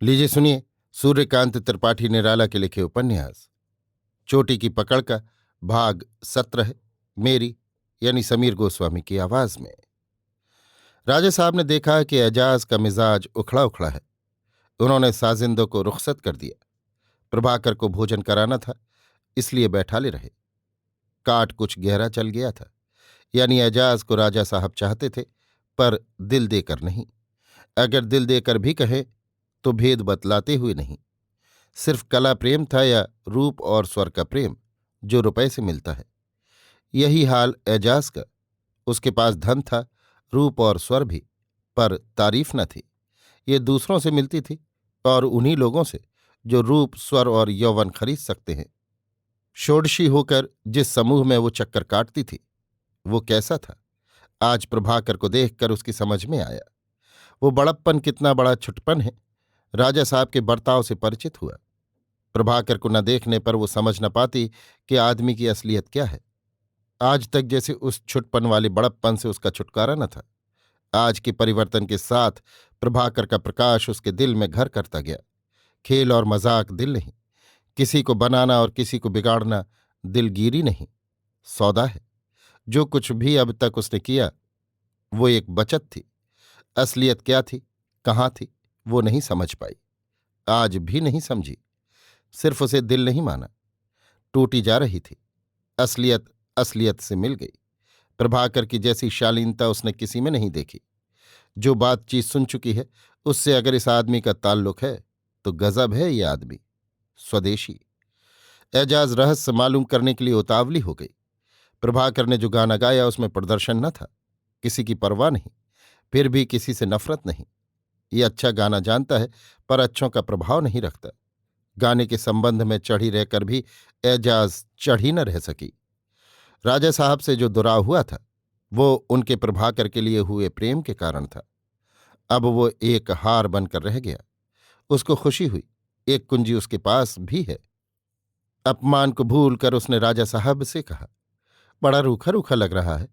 लीजिए सुनिए। सूर्यकांत त्रिपाठी निराला के लिखे उपन्यास चोटी की पकड़ का भाग 17 मेरी यानी समीर गोस्वामी की आवाज में। राजा साहब ने देखा कि एजाज का मिजाज उखड़ा उखड़ा है। उन्होंने साजिंदों को रुखसत कर दिया। प्रभाकर को भोजन कराना था, इसलिए बैठाले रहे। काट कुछ गहरा चल गया था, यानी एजाज को राजा साहब चाहते थे, पर दिल देकर नहीं। अगर दिल देकर भी कहे तो भेद बतलाते हुए नहीं। सिर्फ कला प्रेम था या रूप और स्वर का प्रेम, जो रुपए से मिलता है। यही हाल एजाज का। उसके पास धन था, रूप और स्वर भी, पर तारीफ न थी। ये दूसरों से मिलती थी, और उन्हीं लोगों से जो रूप, स्वर और यौवन खरीद सकते हैं। षोडशी होकर जिस समूह में वो चक्कर काटती थी, वो कैसा था, आज प्रभाकर को देखकर उसकी समझ में आया। वो बड़प्पन कितना बड़ा छुटपन है। राजा साहब के बर्ताव से परिचित हुआ। प्रभाकर को न देखने पर वो समझ न पाती कि आदमी की असलियत क्या है। आज तक जैसे उस छुटपन वाले बड़प्पन से उसका छुटकारा न था। आज के परिवर्तन के साथ प्रभाकर का प्रकाश उसके दिल में घर करता गया। खेल और मजाक दिल नहीं, किसी को बनाना और किसी को बिगाड़ना दिलगीरी नहीं, सौदा है। जो कुछ भी अब तक उसने किया वो एक बचत थी। असलियत क्या थी, कहाँ थी, वो नहीं समझ पाई। आज भी नहीं समझी। सिर्फ उसे दिल नहीं माना, टूटी जा रही थी। असलियत असलियत से मिल गई। प्रभाकर की जैसी शालीनता उसने किसी में नहीं देखी। जो बातचीत सुन चुकी है, उससे अगर इस आदमी का ताल्लुक है तो गजब है ये आदमी, स्वदेशी। एजाज रहस्य मालूम करने के लिए उतावली हो गई। प्रभाकर ने जो गाना गाया उसमें प्रदर्शन न था, किसी की परवाह नहीं, फिर भी किसी से नफरत नहीं। ये अच्छा गाना जानता है, पर अच्छों का प्रभाव नहीं रखता। गाने के संबंध में चढ़ी रहकर भी एजाज चढ़ी न रह सकी। राजा साहब से जो दुराव हुआ था, वो उनके प्रभाकर के लिए हुए प्रेम के कारण था। अब वो एक हार बनकर रह गया। उसको खुशी हुई, एक कुंजी उसके पास भी है। अपमान को भूल कर उसने राजा साहब से कहा, बड़ा रूखा रूखा लग रहा है।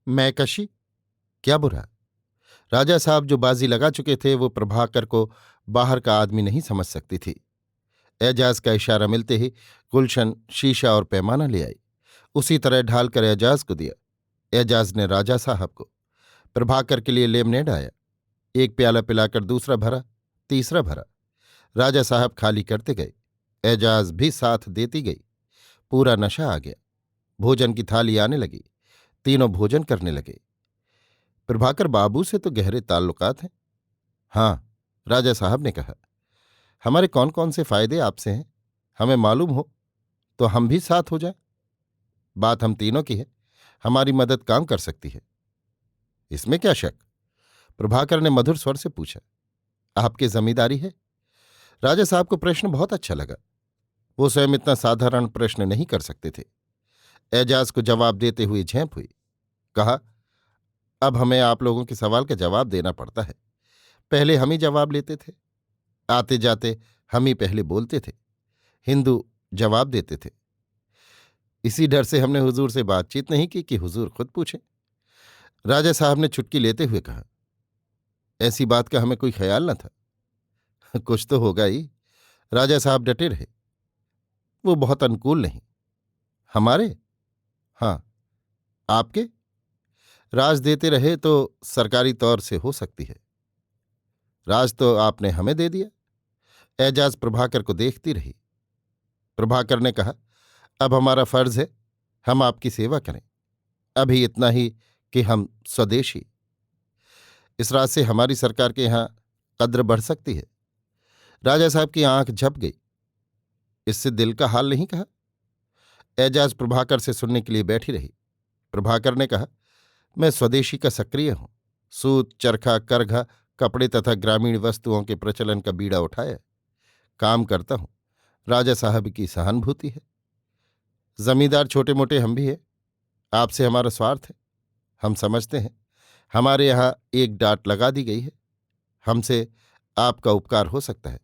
मैं कशी, क्या बुरा? राजा साहब जो बाजी लगा चुके थे, वो प्रभाकर को बाहर का आदमी नहीं समझ सकती थी। एजाज का इशारा मिलते ही गुलशन शीशा और पैमाना ले आई। उसी तरह ढालकर एजाज को दिया। एजाज ने राजा साहब को। प्रभाकर के लिए लेमनेड आया। एक प्याला पिलाकर दूसरा भरा, तीसरा भरा। राजा साहब खाली करते गए, एजाज भी साथ देती गई। पूरा नशा आ गया। भोजन की थाली आने लगी। तीनों भोजन करने लगे। प्रभाकर बाबू से तो गहरे ताल्लुकात हैं। हाँ, राजा साहब ने कहा, हमारे कौन कौन से फायदे आपसे हैं, हमें मालूम हो तो हम भी साथ हो जाएं। बात हम तीनों की है, हमारी मदद काम कर सकती है। इसमें क्या शक? प्रभाकर ने मधुर स्वर से पूछा। आपकी जमींदारी है? राजा साहब को प्रश्न बहुत अच्छा लगा। वो स्वयं इतना साधारण प्रश्न नहीं कर सकते थे। एजाज को जवाब देते हुए झेंप हुई। कहा, अब हमें आप लोगों के सवाल का जवाब देना पड़ता है। पहले हम ही जवाब लेते थे। आते जाते हम ही पहले बोलते थे। हिंदू जवाब देते थे। इसी डर से हमने हुजूर से बातचीत नहीं की कि हुजूर खुद पूछें। राजा साहब ने चुटकी लेते हुए कहा, ऐसी बात का हमें कोई ख्याल न था। कुछ तो होगा ही। राजा साहब डटे रहे। वो बहुत अनुकूल नहीं। हमारे? हाँ। आपके? राज देते रहे तो सरकारी तौर से हो सकती है। राज तो आपने हमें दे दिया। एजाज प्रभाकर को देखती रही। प्रभाकर ने कहा, अब हमारा फर्ज है हम आपकी सेवा करें। अभी इतना ही कि हम स्वदेशी। इस राज से हमारी सरकार के यहाँ कद्र बढ़ सकती है। राजा साहब की आंख झप गई। इससे दिल का हाल नहीं कहा? एजाज प्रभाकर से सुनने के लिए बैठी रही। प्रभाकर ने कहा, मैं स्वदेशी का सक्रिय हूं। सूत, चरखा, करघा, कपड़े तथा ग्रामीण वस्तुओं के प्रचलन का बीड़ा उठाया। काम करता हूं। राजा साहब की सहानुभूति है। जमींदार छोटे मोटे हम भी हैं। आपसे हमारा स्वार्थ है। हम समझते हैं हमारे यहाँ एक डांट लगा दी गई है। हमसे आपका उपकार हो सकता है।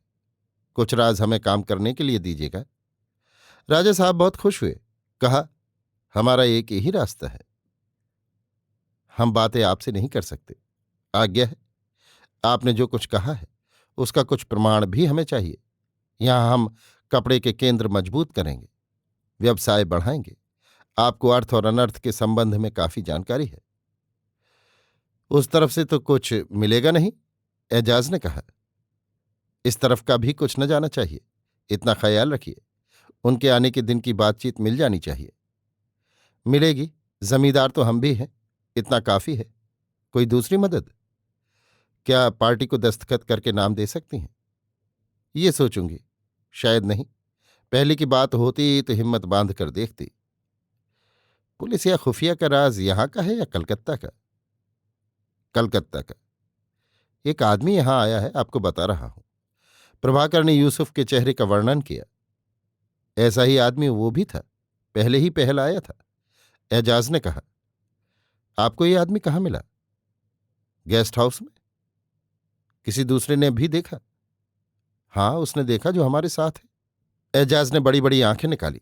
कुछ राज हमें काम करने के लिए दीजिएगा। राजा साहब बहुत खुश हुए। कहा, हमारा एक ही रास्ता है। हम बातें आपसे नहीं कर सकते। आज्ञा है। आपने जो कुछ कहा है उसका कुछ प्रमाण भी हमें चाहिए। यहां हम कपड़े के केंद्र मजबूत करेंगे, व्यवसाय बढ़ाएंगे। आपको अर्थ और अनर्थ के संबंध में काफी जानकारी है। उस तरफ से तो कुछ मिलेगा नहीं, एजाज ने कहा। इस तरफ का भी कुछ न जाना चाहिए। इतना ख्याल रखिए, उनके आने के दिन की बातचीत मिल जानी चाहिए। मिलेगी, जमींदार तो हम भी हैं, इतना काफी है। कोई दूसरी मदद? क्या पार्टी को दस्तखत करके नाम दे सकती हैं? ये सोचूंगी, शायद नहीं। पहले की बात होती तो हिम्मत बांध कर देखती। पुलिस या खुफिया का राज यहां का है या कलकत्ता का? कलकत्ता का। एक आदमी यहां आया है, आपको बता रहा हूं। प्रभाकर ने यूसुफ के चेहरे का वर्णन किया। ऐसा ही आदमी वो भी था, पहले ही पहल आया था। एजाज ने कहा। आपको ये आदमी कहाँ मिला? गेस्ट हाउस में। किसी दूसरे ने भी देखा? हाँ, उसने देखा जो हमारे साथ है। एजाज ने बड़ी बड़ी आंखें निकाली।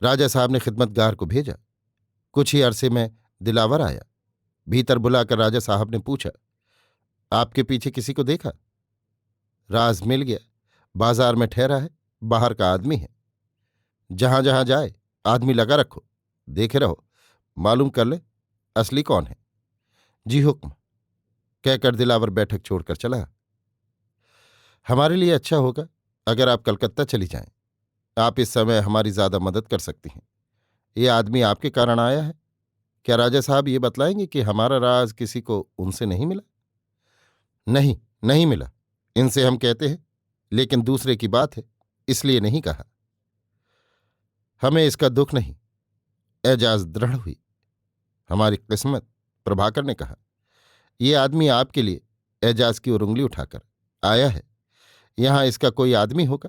राजा साहब ने खिदमतगार को भेजा। कुछ ही अरसे में दिलावर आया। भीतर बुलाकर राजा साहब ने पूछा, आपके पीछे किसी को देखा? राज मिल गया। बाजार में ठहरा है, बाहर का आदमी है। जहां जहां जाए आदमी लगा रखो, देखे रहो, मालूम कर ले असली कौन है। जी हुक्म, कहकर दिलावर बैठक छोड़कर चला। हमारे लिए अच्छा होगा अगर आप कलकत्ता चली जाएं। आप इस समय हमारी ज्यादा मदद कर सकती हैं। ये आदमी आपके कारण आया है। क्या राजा साहब ये बतलाएंगे कि हमारा राज किसी को उनसे नहीं मिला? नहीं, नहीं मिला। इनसे हम कहते हैं, लेकिन दूसरे की बात है, इसलिए नहीं कहा। हमें इसका दुख नहीं। एजाज दृढ़ हुई। हमारी किस्मत, प्रभाकर ने कहा। ये आदमी आपके लिए, एजाज की ओर उंगली उठाकर, आया है। यहां इसका कोई आदमी होगा।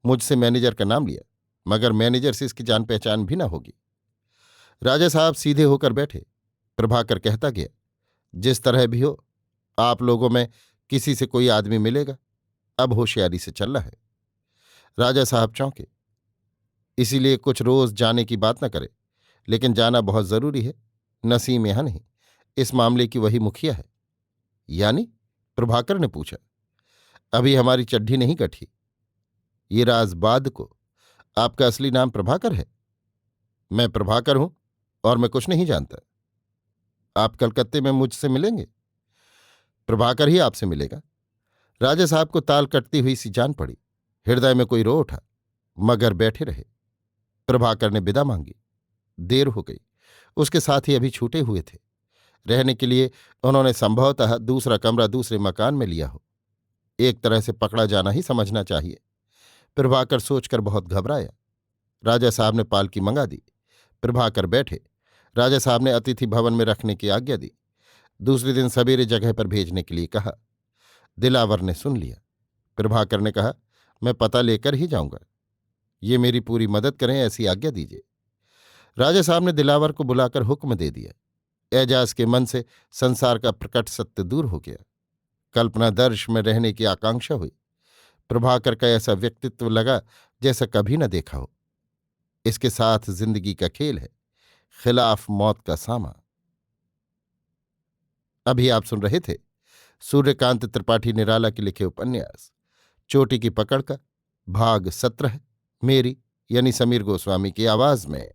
मुझसे मैनेजर का नाम लिया, मगर मैनेजर से इसकी जान पहचान भी ना होगी। राजा साहब सीधे होकर बैठे। प्रभाकर कहता गया, जिस तरह भी हो, आप लोगों में किसी से कोई आदमी मिलेगा। अब होशियारी से चलना है। राजा साहब चौंके। इसीलिए कुछ रोज जाने की बात न करे, लेकिन जाना बहुत जरूरी है। नसीम यहां नहीं, इस मामले की वही मुखिया है। यानी? प्रभाकर ने पूछा। अभी हमारी चड्ढी नहीं गठी, ये राज बाद को। आपका असली नाम प्रभाकर है? मैं प्रभाकर हूं और मैं कुछ नहीं जानता। आप कलकत्ते में मुझसे मिलेंगे? प्रभाकर ही आपसे मिलेगा। राजा साहब को ताल कटती हुई सी जान पड़ी। हृदय में कोई रो उठा, मगर बैठे रहे। प्रभाकर ने विदा मांगी। देर हो गई। उसके साथी अभी छूटे हुए थे। रहने के लिए उन्होंने संभवतः दूसरा कमरा दूसरे मकान में लिया हो। एक तरह से पकड़ा जाना ही समझना चाहिए। प्रभाकर सोचकर बहुत घबराया। राजा साहब ने पालकी मंगा दी। प्रभाकर बैठे। राजा साहब ने अतिथि भवन में रखने की आज्ञा दी। दूसरे दिन सवेरे जगह पर भेजने के लिए कहा। दिलावर ने सुन लिया। प्रभाकर ने कहा, मैं पता लेकर ही जाऊंगा। ये मेरी पूरी मदद करें, ऐसी आज्ञा दीजिए। राजा साहब ने दिलावर को बुलाकर हुक्म दे दिया। एजाज के मन से संसार का प्रकट सत्य दूर हो गया। कल्पनादर्श में रहने की आकांक्षा हुई। प्रभाकर का ऐसा व्यक्तित्व लगा जैसा कभी न देखा हो। इसके साथ जिंदगी का खेल है, खिलाफ मौत का सामा। अभी आप सुन रहे थे सूर्यकांत त्रिपाठी निराला के लिखे उपन्यास चोटी की पकड़ का भाग 17, मेरी यानी समीर गोस्वामी की आवाज में।